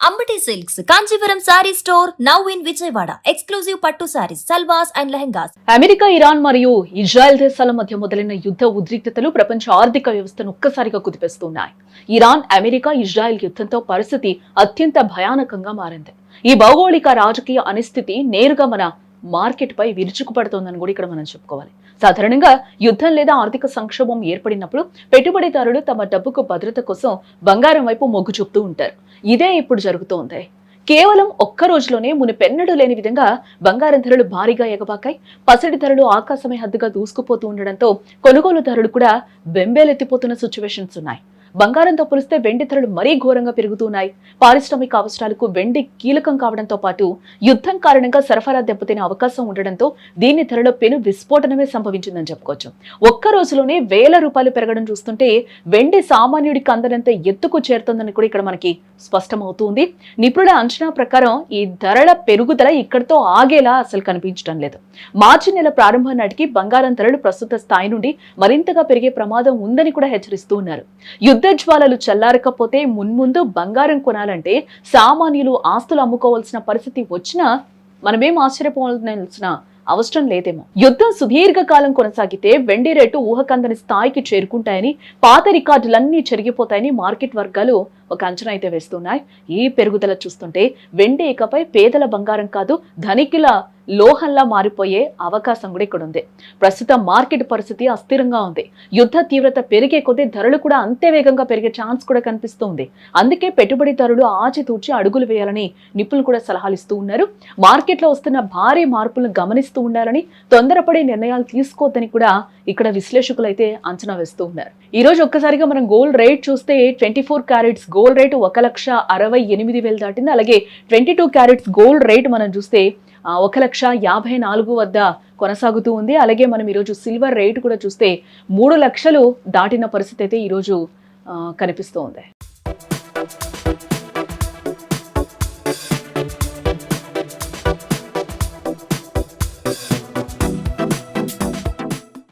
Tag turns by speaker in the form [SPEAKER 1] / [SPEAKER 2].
[SPEAKER 1] Ambati silks Kanchipuram sari store now in Vijayawada. Exclusive pattu saris, salwars and lehengas.
[SPEAKER 2] America, Iran మరియు Israel దేశాల మధ్య మొదలైన యుద్ధ ఉద్రిక్తతలు ప్రపంచ ఆర్థిక వ్యవస్థను ఒక్కసారిగా కుదిపేస్తున్నాయి. ఇరాన్, అమెరికా, ఇజ్రాయెల్ యుద్ధంతో పరిస్థితి అత్యంత భయానకంగా మారింది. ఈ భౌగోళిక రాజకీయ అనిస్థితి నేరుగా మన మార్కెట్ పై విరుచుకుపడుతోందని కూడా ఇక్కడ మనం చెప్పుకోవాలి. సాధారణంగా యుద్ధం లేదా ఆర్థిక సంక్షోభం ఏర్పడినప్పుడు పెట్టుబడిదారులు తమ డబ్బుకు భద్రత కోసం బంగారం వైపు మొగ్గు చూపుతూ ఉంటారు. ఇదే ఇప్పుడు జరుగుతోంది. కేవలం ఒక్క రోజులోనే మునిపెన్నడూ లేని విధంగా బంగారం ధరలు భారీగా ఎగబాకాయి. పసిడి ధరలు ఆకాశమే హద్దుగా దూసుకుపోతూ ఉండడంతో కొనుగోలుదారులు కూడా బెంబేలెత్తిపోతున్న సిచ్యువేషన్స్ ఉన్నాయి. బంగారంతో పోలిస్తే వెండి ధరలు మరీ ఘోరంగా పెరుగుతున్నాయి. పారిశ్రామిక అవసరాలకు వెండి కీలకం కావడంతో పాటు యుద్ధం కారణంగా సరఫరా దెబ్బతినే అవకాశం ఉండడంతో దీని ధరలో పెను విస్ఫోటనమే సంభవించిందని చెప్పుకోవచ్చు. ఒక్క రోజులోనే ₹1000 పెరగడం చూస్తుంటే వెండి సామాన్యుడికి అందనంత ఎత్తుకు చేరుతుందని కూడా ఇక్కడ మనకి స్పష్టమవుతుంది. నిపుణుల అంచనా ప్రకారం ఈ ధరల పెరుగుదల ఇక్కడితో ఆగేలా అసలు కనిపించడం లేదు. మార్చి నెల ప్రారంభం నాటికి బంగారం ధరలు ప్రస్తుత స్థాయి నుండి మరింతగా పెరిగే ప్రమాదం ఉందని కూడా హెచ్చరిస్తూ ఉన్నారు. యుద్ధ జ్వాలలు చల్లారకపోతే మున్ముందు బంగారం కొనాలంటే సామాన్యులు ఆస్తులు అమ్ముకోవాల్సిన పరిస్థితి వచ్చినా మనమేం ఆశ్చర్యపోవాల్సిన అవసరం లేదేమో. యుద్ధం సుదీర్ఘకాలం కొనసాగితే వెండి రేటు ఊహకందని స్థాయికి చేరుకుంటాయని, పాత రికార్డులన్నీ చెరిగిపోతాయని మార్కెట్ వర్గాలు ఒక అంచనా అయితే వేస్తున్నాయి. ఈ పెరుగుదల చూస్తుంటే వెండి ఇకపై పేదల బంగారం కాదు, ధనికుల లోహంలా మారిపోయే అవకాశం కూడా ఇక్కడ ఉంది. ప్రస్తుతం మార్కెట్ పరిస్థితి అస్థిరంగా ఉంది. యుద్ధ తీవ్రత పెరిగే కొద్దీ ధరలు కూడా అంతే వేగంగా పెరిగే ఛాన్స్ కూడా కనిపిస్తుంది. అందుకే పెట్టుబడిదారులు ఆచితూచి అడుగులు వేయాలని నిపుణులు కూడా సలహాలు ఇస్తూ ఉన్నారు. మార్కెట్లో వస్తున్న భారీ మార్పులను గమనిస్తూ ఉండాలని, తొందరపడే నిర్ణయాలు తీసుకోవద్దని కూడా ఇక్కడ విశ్లేషకులు అయితే అంచనా వేస్తూ ఉన్నారు. ఈ రోజు ఒక్కసారిగా మనం గోల్డ్ రేట్ చూస్తే 24 క్యారెట్స్ గోల్డ్ రేటు 1,68,000 దాటింది. అలాగే 22 క్యారెట్స్ గోల్డ్ రేట్ మనం చూస్తే 1,54,000 వద్ద కొనసాగుతూ ఉంది. అలాగే మనం ఈరోజు సిల్వర్ రేటు కూడా చూస్తే 3 లక్షలు దాటిన పరిస్థితి అయితే ఈరోజు కనిపిస్తూ ఉంది.